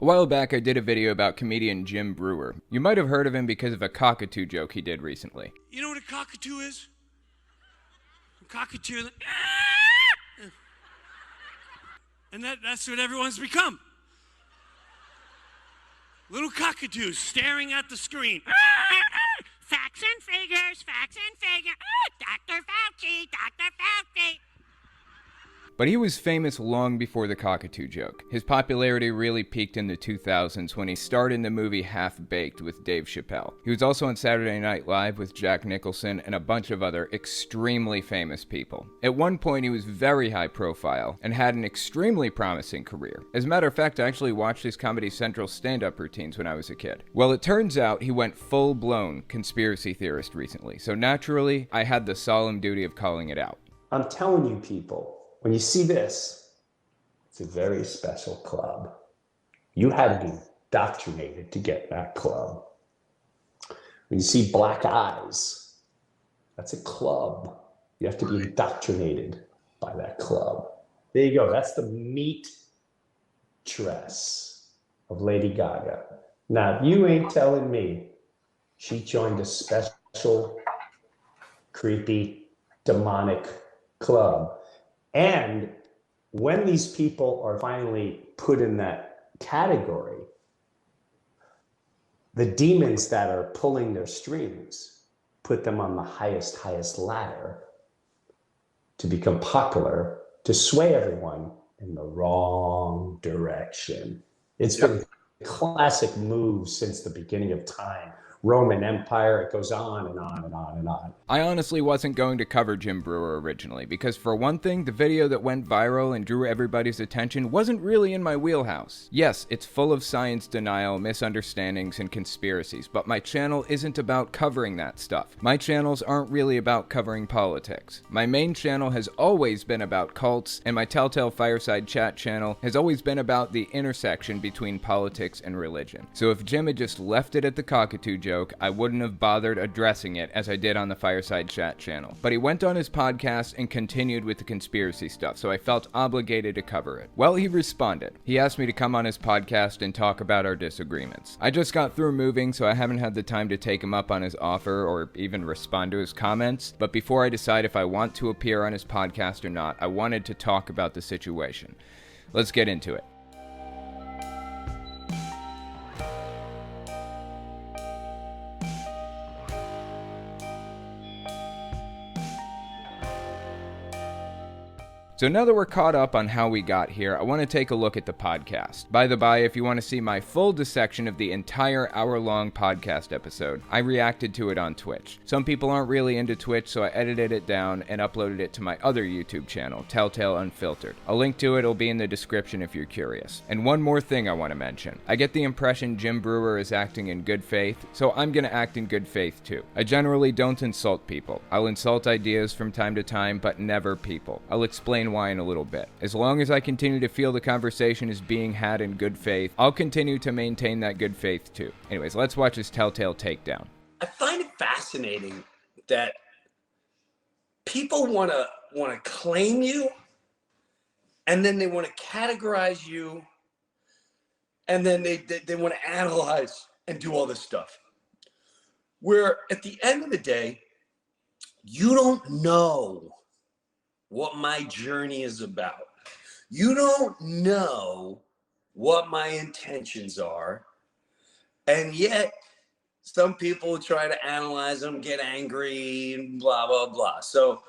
A while back I did a video about comedian Jim Breuer. You might have heard of him because of a cockatoo joke he did recently. You know what a cockatoo is? A cockatoo, and that's what everyone's become. Little cockatoos staring at the screen. Facts and figures, facts and figures. Dr. Fauci, Dr. Fauci. But he was famous long before the cockatoo joke. His popularity really peaked in the 2000s when he starred in the movie Half-Baked with Dave Chappelle. He was also on Saturday Night Live with Jack Nicholson and a bunch of other extremely famous people. At one point, he was very high profile and had an extremely promising career. As a matter of fact, I actually watched his Comedy Central stand-up routines when I was a kid. Well, it turns out he went full-blown conspiracy theorist recently, so naturally, I had the solemn duty of calling it out. I'm telling you people, when you see this, it's a very special club. You had to be indoctrinated to get that club. When you see black eyes, that's a club. You have to be indoctrinated by that club. There you go. That's the meat dress of Lady Gaga. Now, you ain't telling me she joined a special, creepy, demonic club. And when these people are finally put in that category, the demons that are pulling their strings put them on the highest ladder to become popular, to sway everyone in the wrong direction. It's been a classic move since the beginning of time. Roman Empire, it goes on and on and on and on. I honestly wasn't going to cover Jim Breuer originally, because for one thing, the video that went viral and drew everybody's attention wasn't really in my wheelhouse. Yes, it's full of science denial, misunderstandings, and conspiracies, but my channel isn't about covering that stuff. My channels aren't really about covering politics. My main channel has always been about cults, and my Telltale Fireside Chat channel has always been about the intersection between politics and religion. So if Jim had just left it at the cockatoo joke, I wouldn't have bothered addressing it as I did on the Fireside Chat channel. But he went on his podcast and continued with the conspiracy stuff, so I felt obligated to cover it. Well, he responded. He asked me to come on his podcast and talk about our disagreements. I just got through moving, so I haven't had the time to take him up on his offer or even respond to his comments, but before I decide if I want to appear on his podcast or not, I wanted to talk about the situation. Let's get into it. So now that we're caught up on how we got here, I want to take a look at the podcast. By the by, if you want to see my full dissection of the entire hour-long podcast episode, I reacted to it on Twitch. Some people aren't really into Twitch, so I edited it down and uploaded it to my other YouTube channel, Telltale Unfiltered. A link to it will be in the description if you're curious. And one more thing I want to mention. I get the impression Jim Breuer is acting in good faith, so I'm going to act in good faith too. I generally don't insult people. I'll insult ideas from time to time, but never people. I'll explain why in a little bit. As long as I continue to feel the conversation is being had in good faith, I'll continue to maintain that good faith too. Anyways, let's watch his Telltale takedown. I find it fascinating that people want to claim you, and then they want to categorize you, and then they want to analyze and do all this stuff. Where at the end of the day, you don't know what my journey is about. You don't know what my intentions are. And yet some people try to analyze them, get angry, and blah, blah, blah. So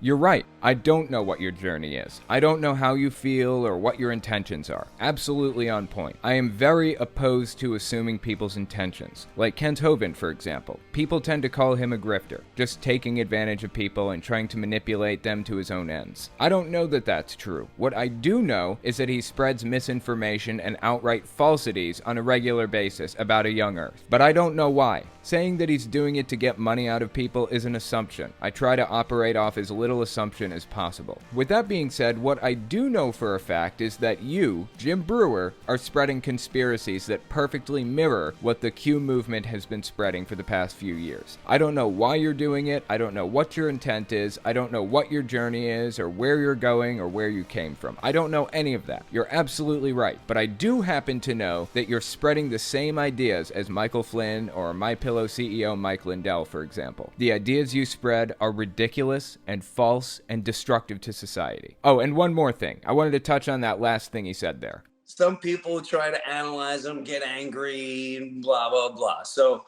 you're right. I don't know what your journey is. I don't know how you feel or what your intentions are. Absolutely on point. I am very opposed to assuming people's intentions. Like Kent Hovind, for example. People tend to call him a grifter, just taking advantage of people and trying to manipulate them to his own ends. I don't know that that's true. What I do know is that he spreads misinformation and outright falsities on a regular basis about a young Earth. But I don't know why. Saying that he's doing it to get money out of people is an assumption. I try to operate off his little assumption as possible. With that being said, what I do know for a fact is that you, Jim Brewer, are spreading conspiracies that perfectly mirror what the Q movement has been spreading for the past few years. I don't know why you're doing it, I don't know what your intent is, I don't know what your journey is, or where you're going, or where you came from. I don't know any of that. You're absolutely right. But I do happen to know that you're spreading the same ideas as Michael Flynn or MyPillow CEO Mike Lindell, for example. The ideas you spread are ridiculous and false and destructive to society. Oh, and one more thing. I wanted to touch on that last thing he said there. Some people try to analyze them, get angry, blah, blah, blah. So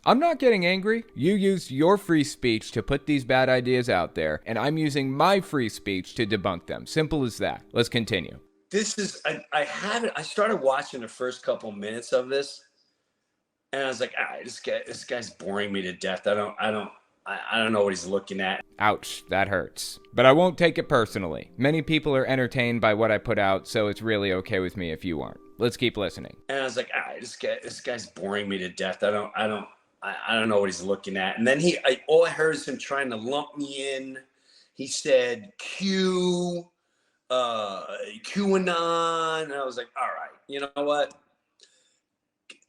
I'm not getting angry. You used your free speech to put these bad ideas out there, and I'm using my free speech to debunk them. Simple as that. Let's continue. this is, I started watching the first couple minutes of this, and I was like, this guy's boring me to death. I don't know what he's looking at. Ouch, that hurts. But I won't take it personally. Many people are entertained by what I put out, so it's really okay with me if you aren't. Let's keep listening. And I was like, this guy's boring me to death. I don't know what he's looking at. And then all I heard is him trying to lump me in. He said QAnon, and I was like, all right, you know what?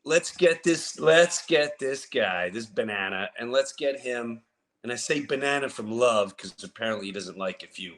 Let's get this guy, this banana, and let's get him. And I say banana from love because apparently he doesn't like if you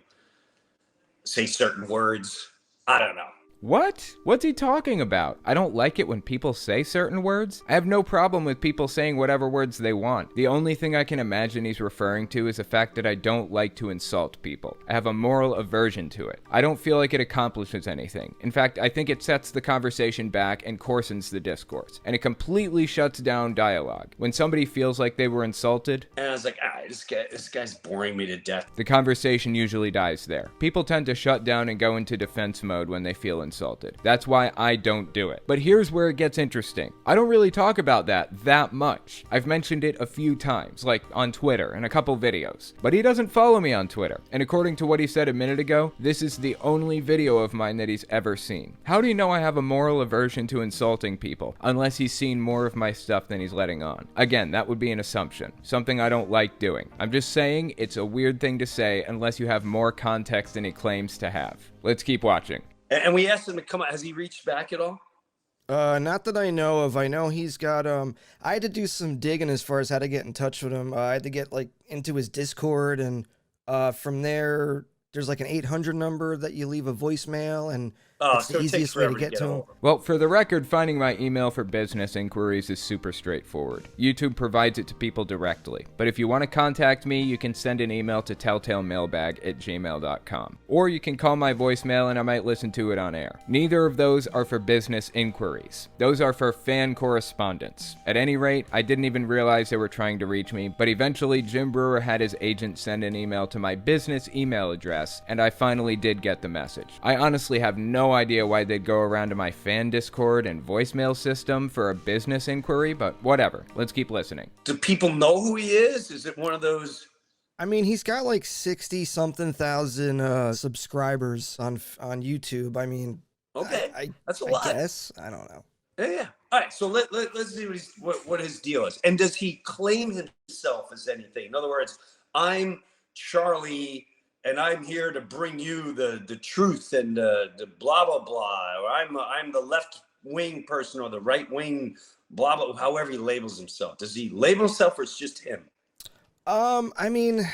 say certain words. I don't know. What? What's he talking about? I don't like it when people say certain words. I have no problem with people saying whatever words they want. The only thing I can imagine he's referring to is the fact that I don't like to insult people. I have a moral aversion to it. I don't feel like it accomplishes anything. In fact, I think it sets the conversation back and coarsens the discourse. And it completely shuts down dialogue. When somebody feels like they were insulted, and I was like, this guy's boring me to death. The conversation usually dies there. People tend to shut down and go into defense mode when they feel insulted. That's why I don't do it. But here's where it gets interesting. I don't really talk about that much. I've mentioned it a few times, like on Twitter and a couple videos. But he doesn't follow me on Twitter. And according to what he said a minute ago, this is the only video of mine that he's ever seen. How do you know I have a moral aversion to insulting people, unless he's seen more of my stuff than he's letting on? Again, that would be an assumption. Something I don't like doing. I'm just saying it's a weird thing to say unless you have more context than he claims to have. Let's keep watching. And we asked him to come out. Has he reached back at all? Not that I know of. I know he's got, I had to do some digging as far as how to get in touch with him. I had to get, into his Discord, and from there, there's, an 800 number that you leave a voicemail, and it's the easiest way to get to him. Well, for the record, finding my email for business inquiries is super straightforward. YouTube provides it to people directly. But if you want to contact me, you can send an email to telltalemailbag@gmail.com. Or you can call my voicemail and I might listen to it on air. Neither of those are for business inquiries. Those are for fan correspondence. At any rate, I didn't even realize they were trying to reach me, but eventually Jim Brewer had his agent send an email to my business email address, and I finally did get the message. I honestly have no idea why they'd go around to my fan Discord and voicemail system for a business inquiry, but whatever. Let's keep listening. Do people know who he is? Is it one of those? I mean, he's got 60-something thousand subscribers on YouTube. I mean, okay, that's a lot. I guess. I don't know. Yeah. All right, so let's see what his deal is. And does he claim himself as anything? In other words, I'm Charlie, and I'm here to bring you the truth and the blah blah blah. Or I'm the left wing person or the right wing blah blah. However he labels himself. Does he label himself, or it's just him? I mean,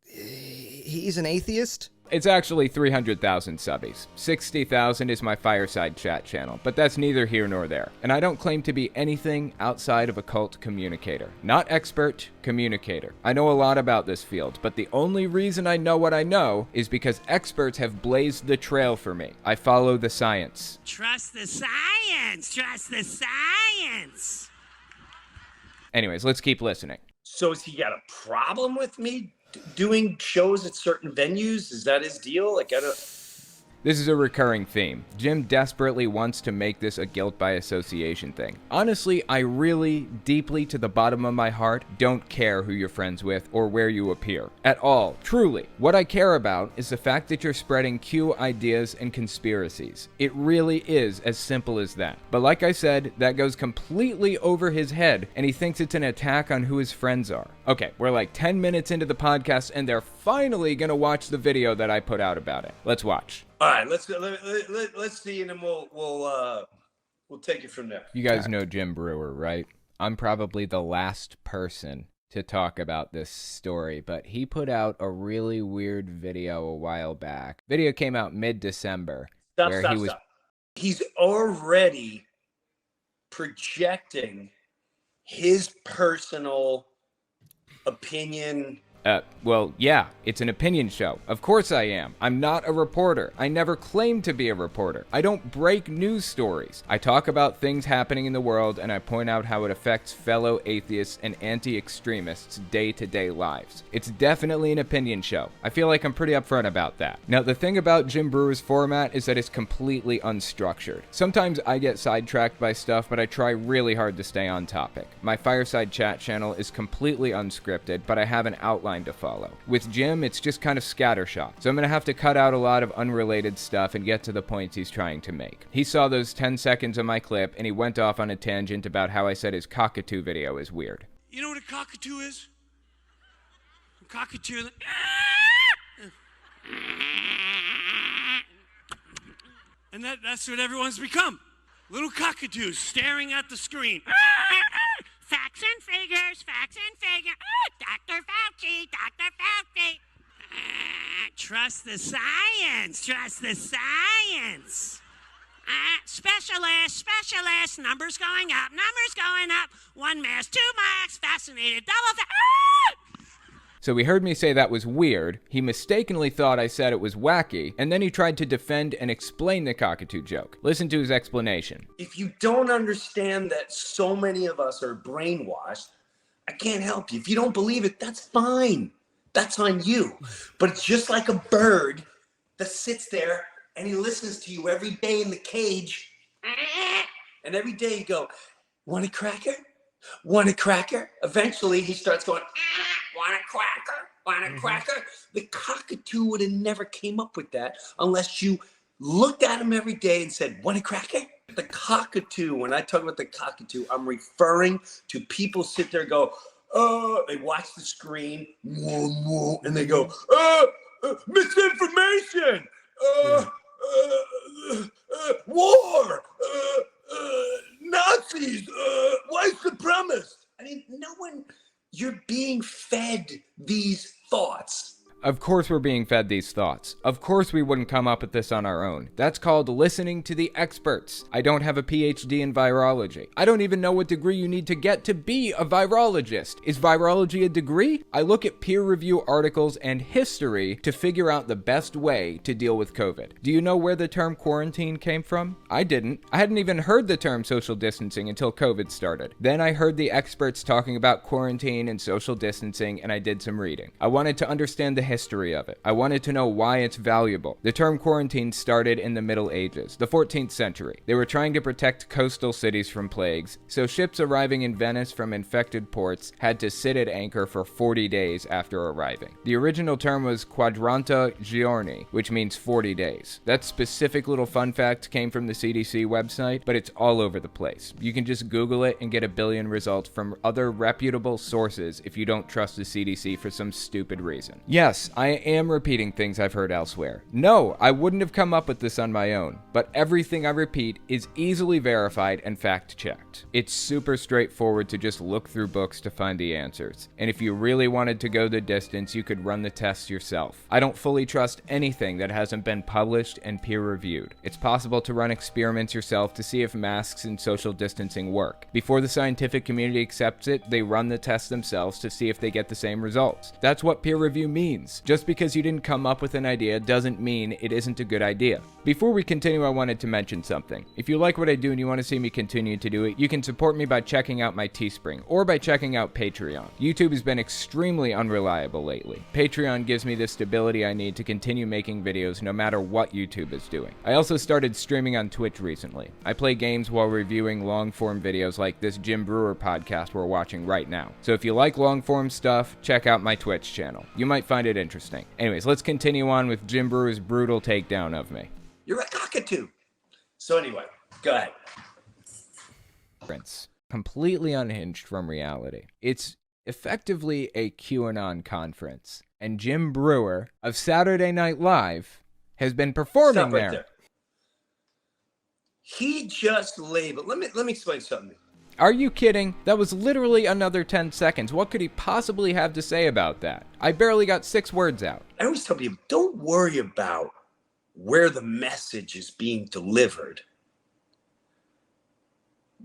he's an atheist. It's actually 300,000 subbies. 60,000 is my fireside chat channel, but that's neither here nor there. And I don't claim to be anything outside of a cult communicator. Not expert, communicator. I know a lot about this field, but the only reason I know what I know is because experts have blazed the trail for me. I follow the science. Trust the science. Trust the science. Anyways, let's keep listening. So has he got a problem with me doing shows at certain venues? Is that his deal? This is a recurring theme. Jim desperately wants to make this a guilt by association thing. Honestly, I really, deeply to the bottom of my heart, don't care who you're friends with or where you appear. At all. Truly. What I care about is the fact that you're spreading Q ideas and conspiracies. It really is as simple as that. But like I said, that goes completely over his head, and he thinks it's an attack on who his friends are. Okay, we're like 10 minutes into the podcast, and they're finally gonna watch the video that I put out about it. Let's watch. All right, let's see, and then we'll take it from there. You guys know Jim Brewer, right? I'm probably the last person to talk about this story, but he put out a really weird video a while back. Video came out mid-December. Stop. He's already projecting his personal opinion. Well, yeah, it's an opinion show. Of course I am. I'm not a reporter. I never claimed to be a reporter. I don't break news stories. I talk about things happening in the world, and I point out how it affects fellow atheists and anti-extremists' day-to-day lives. It's definitely an opinion show. I feel like I'm pretty upfront about that. Now, the thing about Jim Brewer's format is that it's completely unstructured. Sometimes I get sidetracked by stuff, but I try really hard to stay on topic. My Fireside Chat channel is completely unscripted, but I have an outline to follow. With Jim, it's just kind of scattershot, so I'm gonna have to cut out a lot of unrelated stuff and get to the points he's trying to make. He saw those 10 seconds of my clip, and he went off on a tangent about how I said his cockatoo video is weird. You know what a cockatoo is? A cockatoo. And that's what everyone's become. Little cockatoos staring at the screen. Facts and figures, facts and figures. Dr. Fauci, Dr. Fauci. Trust the science, trust the science. Specialist, numbers going up. One mask, two masks, fascinated, double So he heard me say that was weird, he mistakenly thought I said it was wacky, and then he tried to defend and explain the cockatoo joke. Listen to his explanation. If you don't understand that so many of us are brainwashed, I can't help you. If you don't believe it, that's fine. That's on you. But it's just like a bird that sits there and he listens to you every day in the cage. And every day you go, want a cracker? Want a cracker? Eventually he starts going, want a cracker? Want a cracker? The cockatoo would have never came up with that unless you looked at him every day and said, want a cracker? The cockatoo, when I talk about the cockatoo, I'm referring to people sit there and go, they watch the screen, and they go, misinformation, war, Nazis, white supremacists. I mean, no one, you're being fed these thoughts. Of course we're being fed these thoughts. Of course we wouldn't come up with this on our own. That's called listening to the experts. I don't have a PhD in virology. I don't even know what degree you need to get to be a virologist. Is virology a degree? I look at peer review articles and history to figure out the best way to deal with COVID. Do you know where the term quarantine came from? I didn't. I hadn't even heard the term social distancing until COVID started. Then I heard the experts talking about quarantine and social distancing, and I did some reading. I wanted to understand the history of it. I wanted to know why it's valuable. The term quarantine started in the Middle Ages, the 14th century. They were trying to protect coastal cities from plagues, so ships arriving in Venice from infected ports had to sit at anchor for 40 days after arriving. The original term was quadrata giorni, which means 40 days. That specific little fun fact came from the CDC website, but it's all over the place. You can just Google it and get a billion results from other reputable sources if you don't trust the CDC for some stupid reason. Yes, I am repeating things I've heard elsewhere. No, I wouldn't have come up with this on my own, but everything I repeat is easily verified and fact-checked. It's super straightforward to just look through books to find the answers, and if you really wanted to go the distance, you could run the tests yourself. I don't fully trust anything that hasn't been published and peer-reviewed. It's possible to run experiments yourself to see if masks and social distancing work. Before the scientific community accepts it, they run the tests themselves to see if they get the same results. That's what peer review means. ideas. Just because you didn't come up with an idea doesn't mean it isn't a good idea. Before we continue, I wanted to mention something. If you like what I do and you want to see me continue to do it, you can support me by checking out my Teespring or by checking out Patreon. YouTube has been extremely unreliable lately. Patreon gives me the stability I need to continue making videos no matter what YouTube is doing. I also started streaming on Twitch recently. I play games while reviewing long-form videos like this Jim Brewer podcast we're watching right now. So if you like long-form stuff, check out my Twitch channel. You might find it interesting. Anyways, let's continue on with Jim Brewer's brutal takedown of me. You're a cockatoo. So anyway, go ahead. Completely unhinged from reality. It's effectively a QAnon conference. And Jim Brewer of Saturday Night Live has been performing there. He just labeled. Let me explain something. Are you kidding? That was literally another 10 seconds. What could he possibly have to say about that? I barely got 6 words out. I always tell people, don't worry about where the message is being delivered.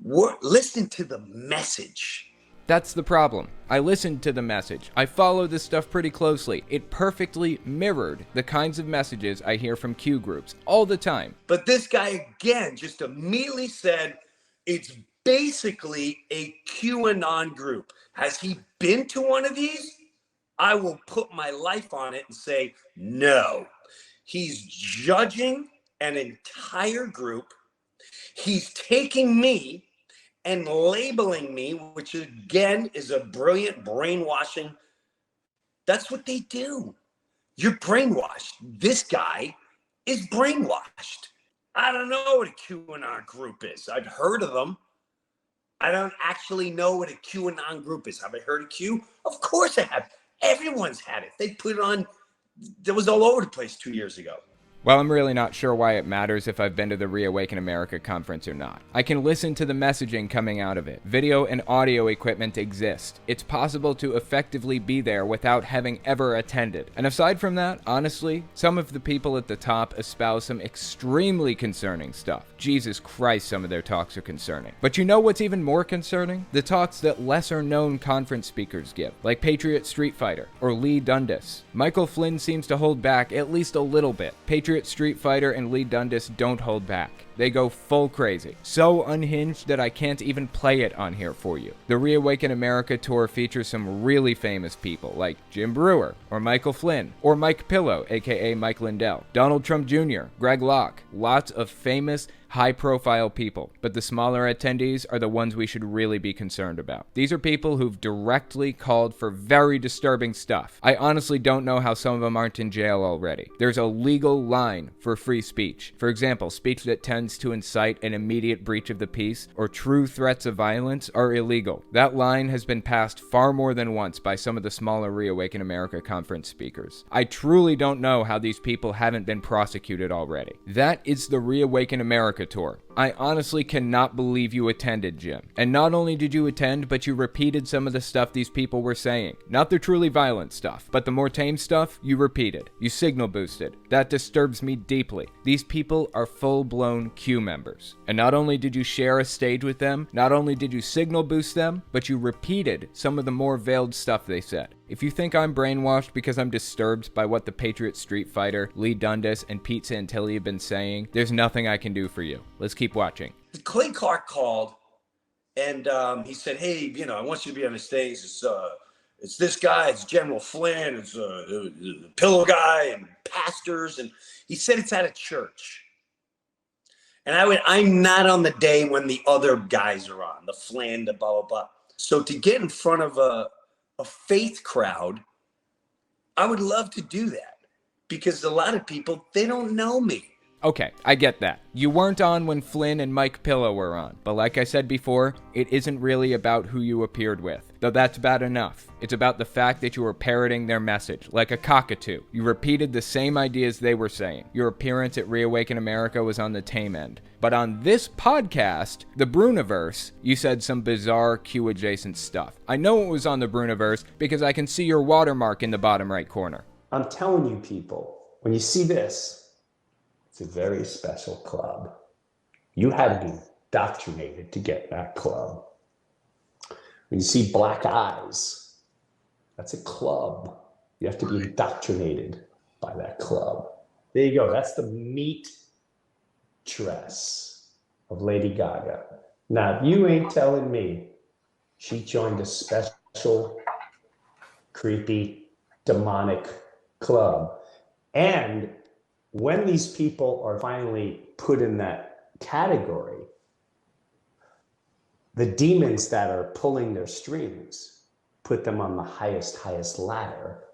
Listen to the message. That's the problem. I listened to the message. I follow this stuff pretty closely. It perfectly mirrored the kinds of messages I hear from Q groups all the time. But this guy, again, just immediately said it's basically a QAnon group. Has he been to one of these? I will put my life on it and say no. He's judging an entire group. He's taking me and labeling me, which again is a brilliant brainwashing. That's what they do. You're brainwashed. This guy is brainwashed. I don't know what a QAnon group is. I've heard of them. I don't actually know what a QAnon group is. Have I heard of Q? Of course I have. Everyone's had it. They put it on. That was all over the place 2 years ago. Well, I'm really not sure why it matters if I've been to the Reawaken America conference or not. I can listen to the messaging coming out of it. Video and audio equipment exist. It's possible to effectively be there without having ever attended. And aside from that, honestly, some of the people at the top espouse some extremely concerning stuff. Jesus Christ, some of their talks are concerning. But you know what's even more concerning? The talks that lesser-known conference speakers give, like Patriot Street Fighter or Lee Dundas. Michael Flynn seems to hold back at least a little bit. Patriot Street Fighter and Lee Dundas don't hold back. They go full crazy. So unhinged that I can't even play it on here for you. The Reawaken America tour features some really famous people like Jim Brewer, or Michael Flynn, or Mike Pillow, aka Mike Lindell, Donald Trump Jr., Greg Locke. Lots of famous, high-profile people, but the smaller attendees are the ones we should really be concerned about. These are people who've directly called for very disturbing stuff. I honestly don't know how some of them aren't in jail already. There's a legal line for free speech. For example, speech that tends to incite an immediate breach of the peace or true threats of violence are illegal. That line has been passed far more than once by some of the smaller Reawaken America conference speakers. I truly don't know how these people haven't been prosecuted already. That is the Reawaken America tour. I honestly cannot believe you attended, Jim. And not only did you attend, but you repeated some of the stuff these people were saying. Not the truly violent stuff, but the more tame stuff, you repeated. You signal boosted. That disturbs me deeply. These people are full-blown Q members. And not only did you share a stage with them, not only did you signal boost them, but you repeated some of the more veiled stuff they said. If you think I'm brainwashed because I'm disturbed by what the Patriot Street Fighter, Lee Dundas, and Pete Santilli have been saying, there's nothing I can do for you. Let's keep watching. Clay Clark called and he said, hey, I want you to be on the stage. It's this guy, it's General Flynn, it's the pillow guy and pastors. And he said it's at a church. And I'm not on the day when the other guys are on, the Flynn, the blah, blah, blah. So to get in front of a faith crowd, I would love to do that because a lot of people, they don't know me. Okay, I get that. You weren't on when Flynn and Mike Pillow were on, but like I said before, it isn't really about who you appeared with, though that's bad enough. It's about the fact that you were parroting their message, like a cockatoo. You repeated the same ideas they were saying. Your appearance at Reawaken America was on the tame end. But on this podcast, the Bruniverse, you said some bizarre Q-adjacent stuff. I know it was on the Bruniverse because I can see your watermark in the bottom right corner. I'm telling you people, when you see this, it's a very special club. You had to be indoctrinated to get that club. When you see black eyes, that's a club. You have to be indoctrinated by that club. There you go. That's the meat dress of Lady Gaga. Now, you ain't telling me she joined a special, creepy, demonic club. And when these people are finally put in that category, the demons that are pulling their strings put them on the highest ladder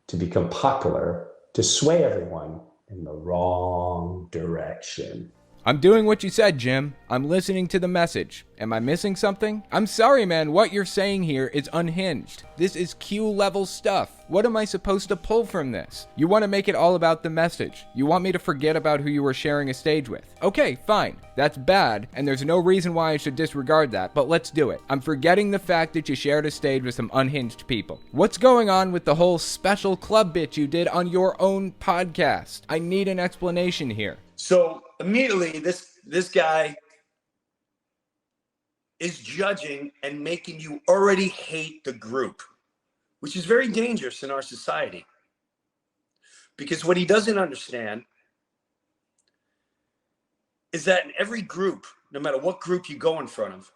to become popular, to sway everyone in the wrong direction. I'm doing what you said, Jim. I'm listening to the message. Am I missing something? I'm sorry, man. What you're saying here is unhinged. This is Q-level stuff. What am I supposed to pull from this? You want to make it all about the message. You want me to forget about who you were sharing a stage with. Okay, fine. That's bad, and there's no reason why I should disregard that, but let's do it. I'm forgetting the fact that you shared a stage with some unhinged people. What's going on with the whole special club bit you did on your own podcast? I need an explanation here. So immediately, this guy is judging and making you already hate the group, which is very dangerous in our society. Because what he doesn't understand is that in every group, no matter what group you go in front of,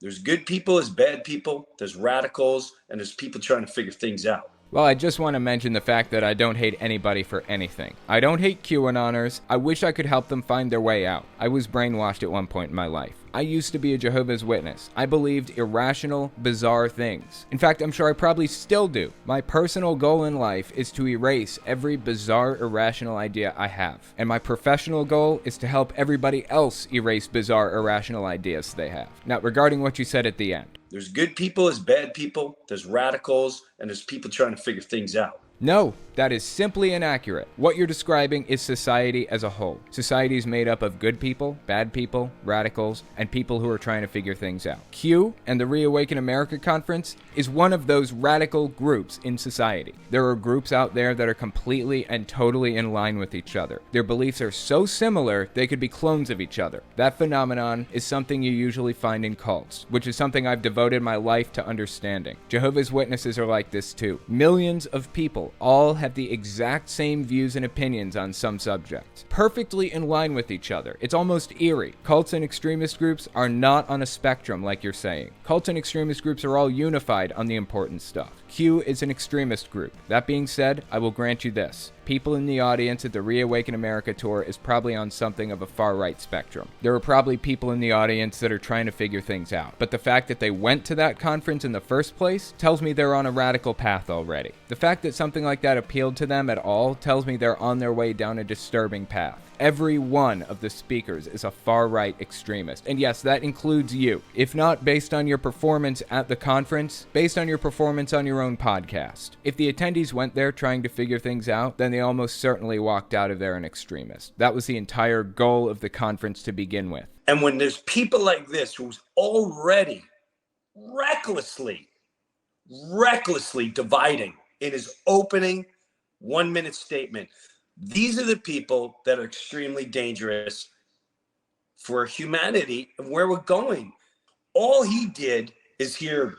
there's good people, there's bad people, there's radicals, and there's people trying to figure things out. Well, I just want to mention the fact that I don't hate anybody for anything. I don't hate QAnoners. I wish I could help them find their way out. I was brainwashed at one point in my life. I used to be a Jehovah's Witness. I believed irrational, bizarre things. In fact, I'm sure I probably still do. My personal goal in life is to erase every bizarre, irrational idea I have. And my professional goal is to help everybody else erase bizarre, irrational ideas they have. Now, regarding what you said at the end. There's good people, there's bad people, there's radicals, and there's people trying to figure things out. No, that is simply inaccurate. What you're describing is society as a whole. Society is made up of good people, bad people, radicals, and people who are trying to figure things out. Q and the Reawaken America conference is one of those radical groups in society. There are groups out there that are completely and totally in line with each other. Their beliefs are so similar, they could be clones of each other. That phenomenon is something you usually find in cults, which is something I've devoted my life to understanding. Jehovah's Witnesses are like this too. Millions of people all have the exact same views and opinions on some subjects, perfectly in line with each other. It's almost eerie. Cults and extremist groups are not on a spectrum like you're saying. Cults and extremist groups are all unified on the important stuff. Q is an extremist group. That being said, I will grant you this. People in the audience at the Reawaken America tour is probably on something of a far-right spectrum. There are probably people in the audience that are trying to figure things out. But the fact that they went to that conference in the first place tells me they're on a radical path already. The fact that something like that appealed to them at all tells me they're on their way down a disturbing path. Every one of the speakers is a far-right extremist. And yes, that includes you. If not based on your performance at the conference, based on your performance on your own podcast. If the attendees went there trying to figure things out, then they almost certainly walked out of there an extremist. That was the entire goal of the conference to begin with. And when there's people like this who's already recklessly dividing in his opening 1-minute statement, these are the people that are extremely dangerous for humanity and where we're going. All he did is hear,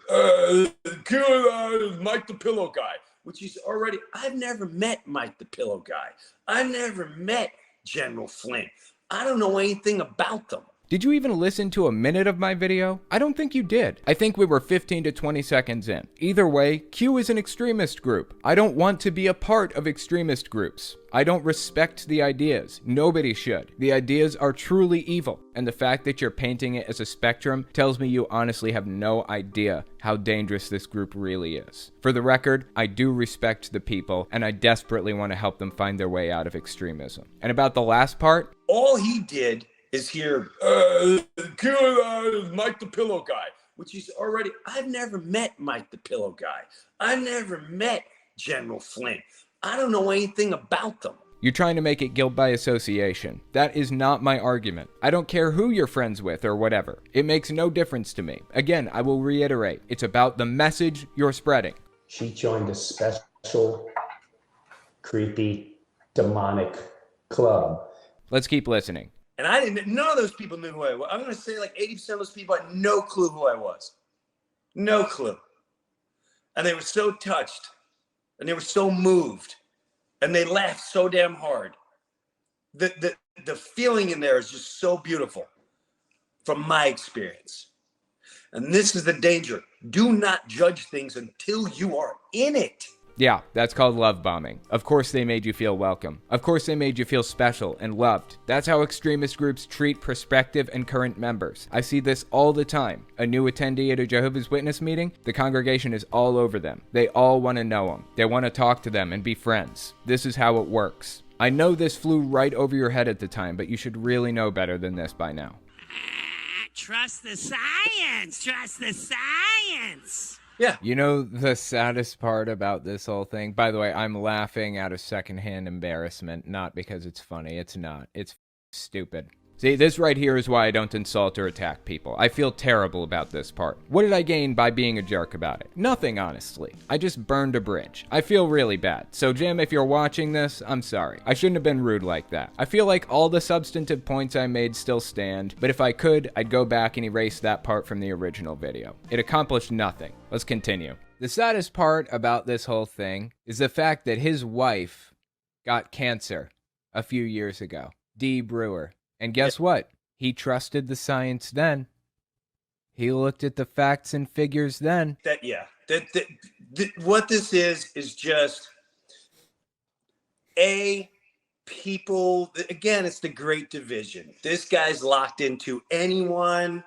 Mike the Pillow Guy, which is already, I've never met Mike the Pillow Guy. I've never met General Flynn. I don't know anything about them. Did you even listen to a minute of my video? I don't think you did. I think we were 15 to 20 seconds in. Either way, Q is an extremist group. I don't want to be a part of extremist groups. I don't respect the ideas. Nobody should. The ideas are truly evil. And the fact that you're painting it as a spectrum tells me you honestly have no idea how dangerous this group really is. For the record, I do respect the people, and I desperately want to help them find their way out of extremism. And about the last part, all he did is hear, Mike the Pillow Guy, which is already, I've never met Mike the Pillow Guy. I've never met General Flynn. I don't know anything about them. You're trying to make it guilt by association. That is not my argument. I don't care who you're friends with or whatever. It makes no difference to me. Again, I will reiterate, it's about the message you're spreading. She joined a special, creepy, demonic club. Let's keep listening. And none of those people knew who I was. I'm going to say like 80% of those people had no clue who I was. No clue. And they were so touched and they were so moved, and they laughed so damn hard. The feeling in there is just so beautiful from my experience. And this is the danger. Do not judge things until you are in it. Yeah, that's called love bombing. Of course they made you feel welcome. Of course they made you feel special and loved. That's how extremist groups treat prospective and current members. I see this all the time. A new attendee at a Jehovah's Witness meeting, the congregation is all over them. They all want to know them. They want to talk to them and be friends. This is how it works. I know this flew right over your head at the time, but you should really know better than this by now. Trust the science. Trust the science. Yeah. You know the saddest part about this whole thing? By the way, I'm laughing out of secondhand embarrassment, not because it's funny. It's not. It's stupid. See, this right here is why I don't insult or attack people. I feel terrible about this part. What did I gain by being a jerk about it? Nothing, honestly. I just burned a bridge. I feel really bad. So, Jim, if you're watching this, I'm sorry. I shouldn't have been rude like that. I feel like all the substantive points I made still stand, but if I could, I'd go back and erase that part from the original video. It accomplished nothing. Let's continue. The saddest part about this whole thing is the fact that his wife got cancer a few years ago. Dee Brewer. And guess what? He trusted the science then. He looked at the facts and figures then. What this is just people. Again, it's the great division. This guy's locked into anyone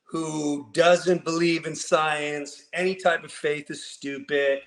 who doesn't believe in science. Any type of faith is stupid.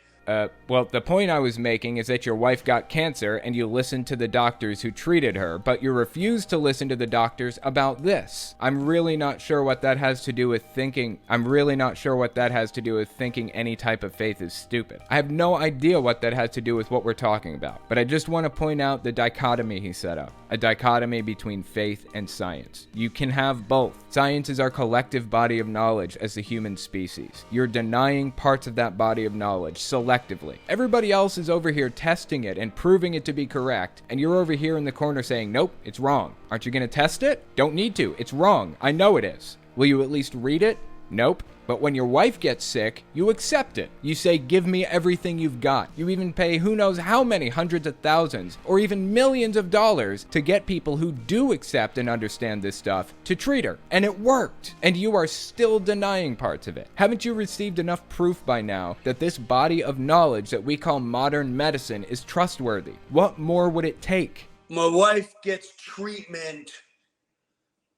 Well, the point I was making is that your wife got cancer and you listened to the doctors who treated her, but you refused to listen to the doctors about this. I'm really not sure what that has to do with thinking any type of faith is stupid. I have no idea what that has to do with what we're talking about, but I just want to point out the dichotomy he set up. A dichotomy between faith and science. You can have both. Science is our collective body of knowledge as the human species. You're denying parts of that body of knowledge selectively. Everybody else is over here testing it and proving it to be correct, and you're over here in the corner saying, nope, it's wrong. Aren't you going to test it? Don't need to. It's wrong. I know it is. Will you at least read it? Nope. But when your wife gets sick, you accept it. You say, give me everything you've got. You even pay who knows how many hundreds of thousands or even millions of dollars to get people who do accept and understand this stuff to treat her. And it worked. And you are still denying parts of it. Haven't you received enough proof by now that this body of knowledge that we call modern medicine is trustworthy? What more would it take? My wife gets treatment,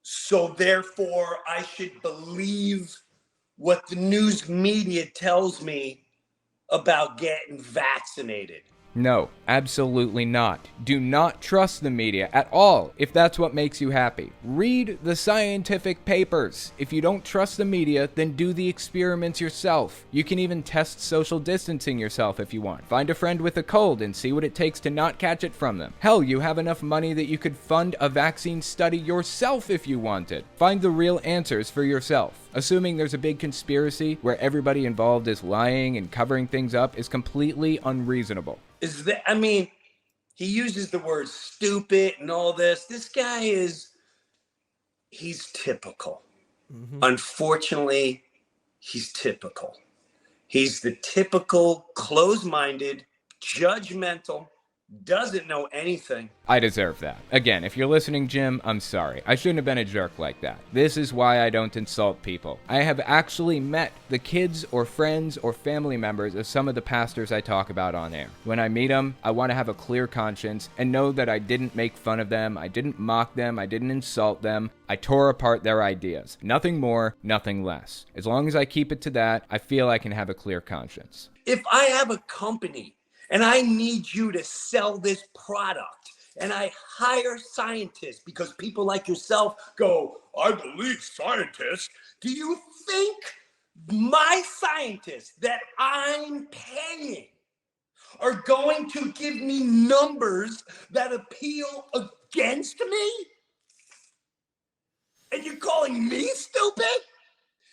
so therefore I should believe what the news media tells me about getting vaccinated. No, absolutely not. Do not trust the media at all if that's what makes you happy. Read the scientific papers. If you don't trust the media, then do the experiments yourself. You can even test social distancing yourself if you want. Find a friend with a cold and see what it takes to not catch it from them. Hell, you have enough money that you could fund a vaccine study yourself if you wanted. Find the real answers for yourself. Assuming there's a big conspiracy where everybody involved is lying and covering things up is completely unreasonable. He uses the word stupid and all this. This guy he's typical. Mm-hmm. Unfortunately, he's typical. He's the typical closed-minded, judgmental, doesn't know anything. I deserve that. Again, if you're listening, Jim, I'm sorry. I shouldn't have been a jerk like that. This is why I don't insult people. I have actually met the kids or friends or family members of some of the pastors I talk about on air. When I meet them, I want to have a clear conscience and know that I didn't make fun of them, I didn't mock them, I didn't insult them. I tore apart their ideas. Nothing more, nothing less. As long as I keep it to that, I feel I can have a clear conscience. If I have a company and I need you to sell this product, and I hire scientists because people like yourself go, I believe scientists. Do you think my scientists that I'm paying are going to give me numbers that appeal against me? And you're calling me stupid?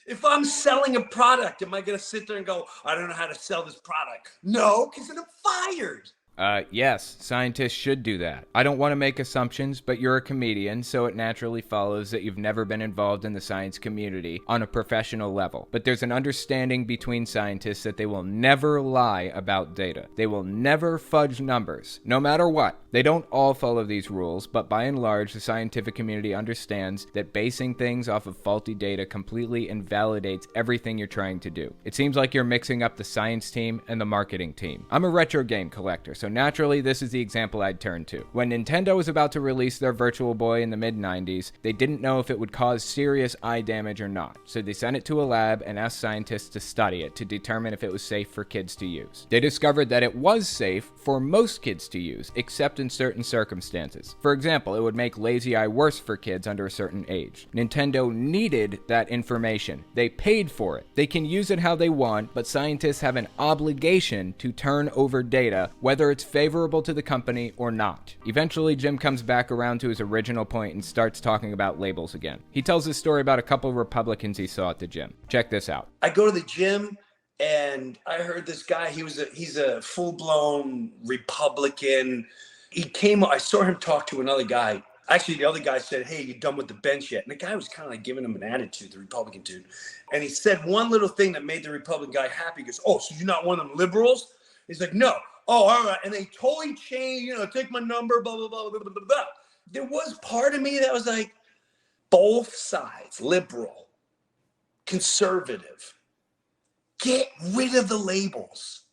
If I'm selling a product, am I going to sit there and go, I don't know how to sell this product? No, because then I'm fired. Yes, scientists should do that. I don't want to make assumptions, but you're a comedian, so it naturally follows that you've never been involved in the science community on a professional level. But there's an understanding between scientists that they will never lie about data. They will never fudge numbers, no matter what. They don't all follow these rules, but by and large, the scientific community understands that basing things off of faulty data completely invalidates everything you're trying to do. It seems like you're mixing up the science team and the marketing team. I'm a retro game collector, so naturally this is the example I'd turn to. When Nintendo was about to release their Virtual Boy in the mid-90s, they didn't know if it would cause serious eye damage or not, so they sent it to a lab and asked scientists to study it to determine if it was safe for kids to use. They discovered that it was safe for most kids to use, except in certain circumstances. For example, it would make lazy eye worse for kids under a certain age. Nintendo needed that information. They paid for it. They can use it how they want, but scientists have an obligation to turn over data, whether it's favorable to the company or not. Eventually, Jim comes back around to his original point and starts talking about labels again. He tells his story about a couple of Republicans he saw at the gym. Check this out. I go to the gym and I heard this guy, he's a full-blown Republican. I saw him talk to another guy. Actually, the other guy said, "Hey, you done with the bench yet?" And the guy was kind of like giving him an attitude, the Republican dude. And he said one little thing that made the Republican guy happy. He goes, "Oh, so you're not one of them liberals?" He's like, "No." "Oh, all right." And they totally changed, take my number, blah, blah, blah, blah, blah, blah. There was part of me that was like, both sides, liberal, conservative, get rid of the labels.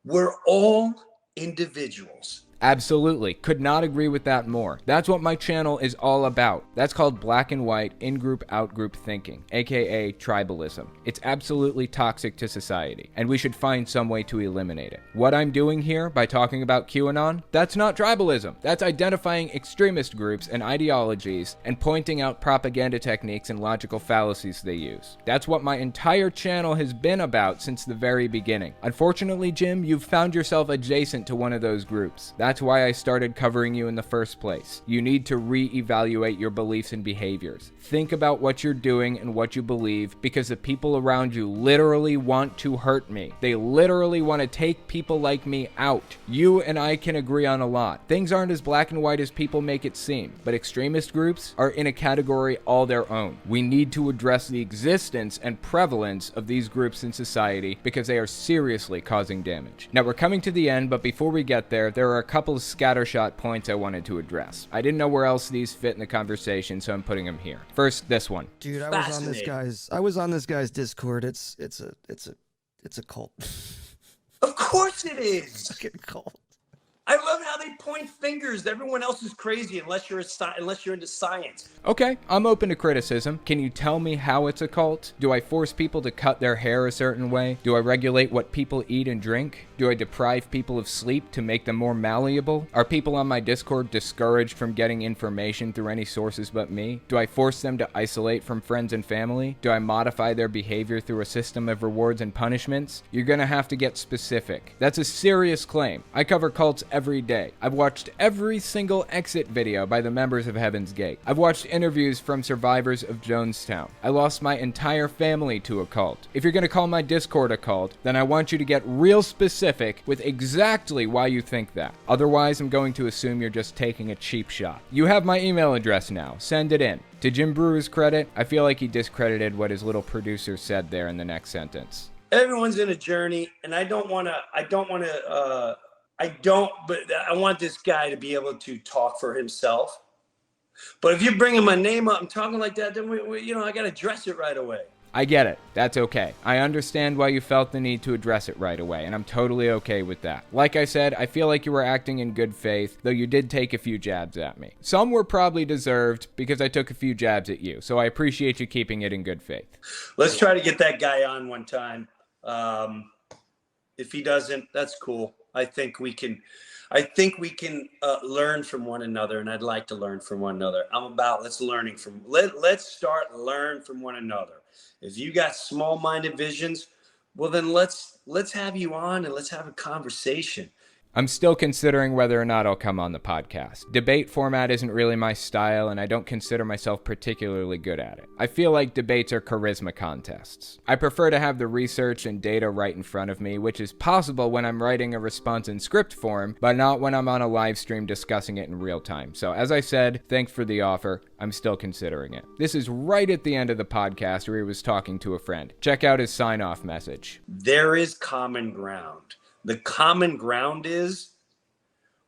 We're all individuals. Absolutely. Could not agree with that more. That's what my channel is all about. That's called black and white, in-group, out-group thinking, aka tribalism. It's absolutely toxic to society, and we should find some way to eliminate it. What I'm doing here by talking about QAnon, that's not tribalism. That's identifying extremist groups and ideologies and pointing out propaganda techniques and logical fallacies they use. That's what my entire channel has been about since the very beginning. Unfortunately, Jim, you've found yourself adjacent to one of those groups. That's why I started covering you in the first place. You need to re-evaluate your beliefs and behaviors. Think about what you're doing and what you believe, because the people around you literally want to hurt me. They literally want to take people like me out. You and I can agree on a lot. Things aren't as black and white as people make it seem, but extremist groups are in a category all their own. We need to address the existence and prevalence of these groups in society because they are seriously causing damage. Now we're coming to the end, but before we get there are a couple of scattershot points I wanted to address. I didn't know where else these fit in the conversation, so I'm putting them here. First, this one. Dude, I was on this guy's Discord. It's a cult. Of course it is. Fucking cult. I love how they point fingers. Everyone else is crazy unless you're into science. Okay, I'm open to criticism. Can you tell me how it's a cult? Do I force people to cut their hair a certain way? Do I regulate what people eat and drink? Do I deprive people of sleep to make them more malleable? Are people on my Discord discouraged from getting information through any sources but me? Do I force them to isolate from friends and family? Do I modify their behavior through a system of rewards and punishments? You're gonna have to get specific. That's a serious claim. I cover cults every day. I've watched every single exit video by the members of Heaven's Gate. I've watched interviews from survivors of Jonestown. I lost my entire family to a cult. If you're gonna call my Discord a cult, then I want you to get real specific with exactly why you think that. Otherwise, I'm going to assume you're just taking a cheap shot. You have my email address now. Send it in. To Jim Brewer's credit, I feel like he discredited what his little producer said there in the next sentence. Everyone's in a journey, and I want this guy to be able to talk for himself. But if you're bringing my name up and talking like that, then I got to address it right away. I get it. That's okay. I understand why you felt the need to address it right away, and I'm totally okay with that. Like I said, I feel like you were acting in good faith, though you did take a few jabs at me. Some were probably deserved because I took a few jabs at you, so I appreciate you keeping it in good faith. Let's try to get that guy on one time. If he doesn't, that's cool. I think we can learn from one another, and I'd like to learn from one another. I'm about let's learn from one another. If you got small-minded visions, well then let's have you on and let's have a conversation. I'm still considering whether or not I'll come on the podcast. Debate format isn't really my style, and I don't consider myself particularly good at it. I feel like debates are charisma contests. I prefer to have the research and data right in front of me, which is possible when I'm writing a response in script form, but not when I'm on a live stream discussing it in real time. So as I said, thanks for the offer. I'm still considering it. This is right at the end of the podcast where he was talking to a friend. Check out his sign-off message. There is common ground. The common ground is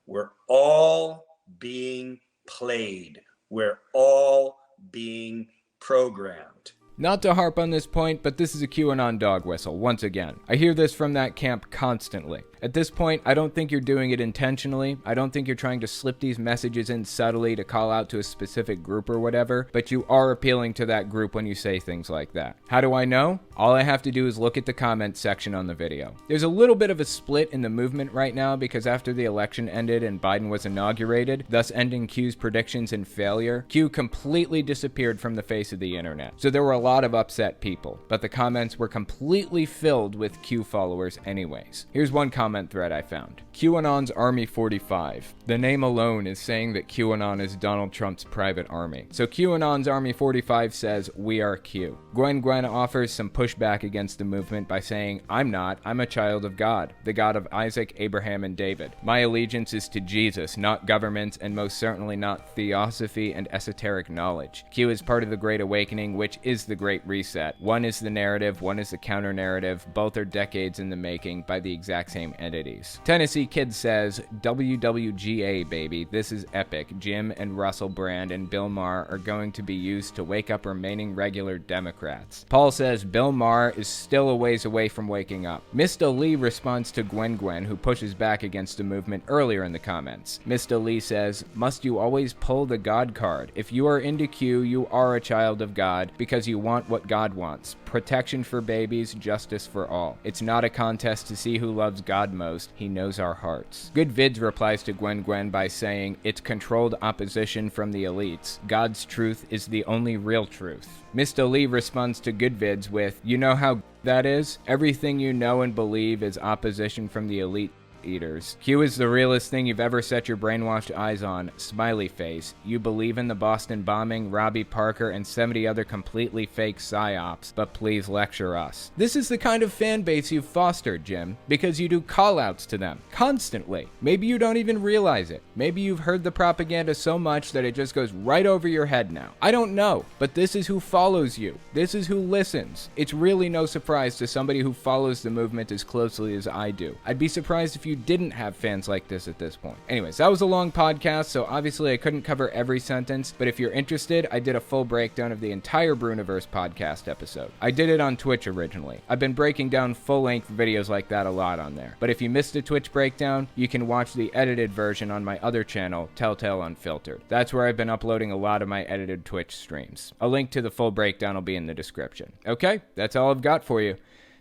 we're all being played. We're all being programmed. Not to harp on this point, but this is a QAnon dog whistle, once again. I hear this from that camp constantly. At this point, I don't think you're doing it intentionally. I don't think you're trying to slip these messages in subtly to call out to a specific group or whatever, but you are appealing to that group when you say things like that. How do I know? All I have to do is look at the comments section on the video. There's a little bit of a split in the movement right now because after the election ended and Biden was inaugurated, thus ending Q's predictions in failure, Q completely disappeared from the face of the internet. So there were a lot of upset people, but the comments were completely filled with Q followers anyways. Here's one comment thread I found. QAnon's Army 45. The name alone is saying that QAnon is Donald Trump's private army. So QAnon's Army 45 says, "We are Q." Gwen offers some pushback against the movement by saying, "I'm a child of God, the God of Isaac, Abraham, and David. My allegiance is to Jesus, not governments, and most certainly not theosophy and esoteric knowledge. Q is part of the Great Awakening, which is the Great Reset. One is the narrative, one is the counter-narrative. Both are decades in the making by the exact same entities." Tennessee Kid says, "WWGA, baby. This is epic. Jim and Russell Brand and Bill Maher are going to be used to wake up remaining regular Democrats." Paul says, "Bill Maher is still a ways away from waking up." Mr. Lee responds to Gwen, who pushes back against the movement earlier in the comments. Mr. Lee says, "Must you always pull the God card? If you are into Q, you are a child of God because you want what God wants. Protection for babies, justice for all. It's not a contest to see who loves God most. He knows our hearts." Good Vids replies to Gwen by saying, "It's controlled opposition from the elites. God's truth is the only real truth." Mr. Lee responds to Good Vids with, "You know how that is? Everything you know and believe is opposition from the elite eaters. Q is the realest thing you've ever set your brainwashed eyes on. Smiley face. You believe in the Boston bombing, Robbie Parker, and 70 other completely fake psyops, but please lecture us." This is the kind of fan base you've fostered, Jim, because you do call-outs to them constantly. Maybe you don't even realize it. Maybe you've heard the propaganda so much that it just goes right over your head now. I don't know, but this is who follows you. This is who listens. It's really no surprise to somebody who follows the movement as closely as I do. I'd be surprised if you didn't have fans like this at this point. Anyways, that was a long podcast, so obviously I couldn't cover every sentence, but if you're interested, I did a full breakdown of the entire Bruniverse podcast episode. I did it on Twitch originally. I've been breaking down full-length videos like that a lot on there. But if you missed a Twitch breakdown, you can watch the edited version on my other channel, Telltale Unfiltered. That's where I've been uploading a lot of my edited Twitch streams. A link to the full breakdown will be in the description. Okay, that's all I've got for you.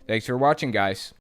Thanks for watching, guys.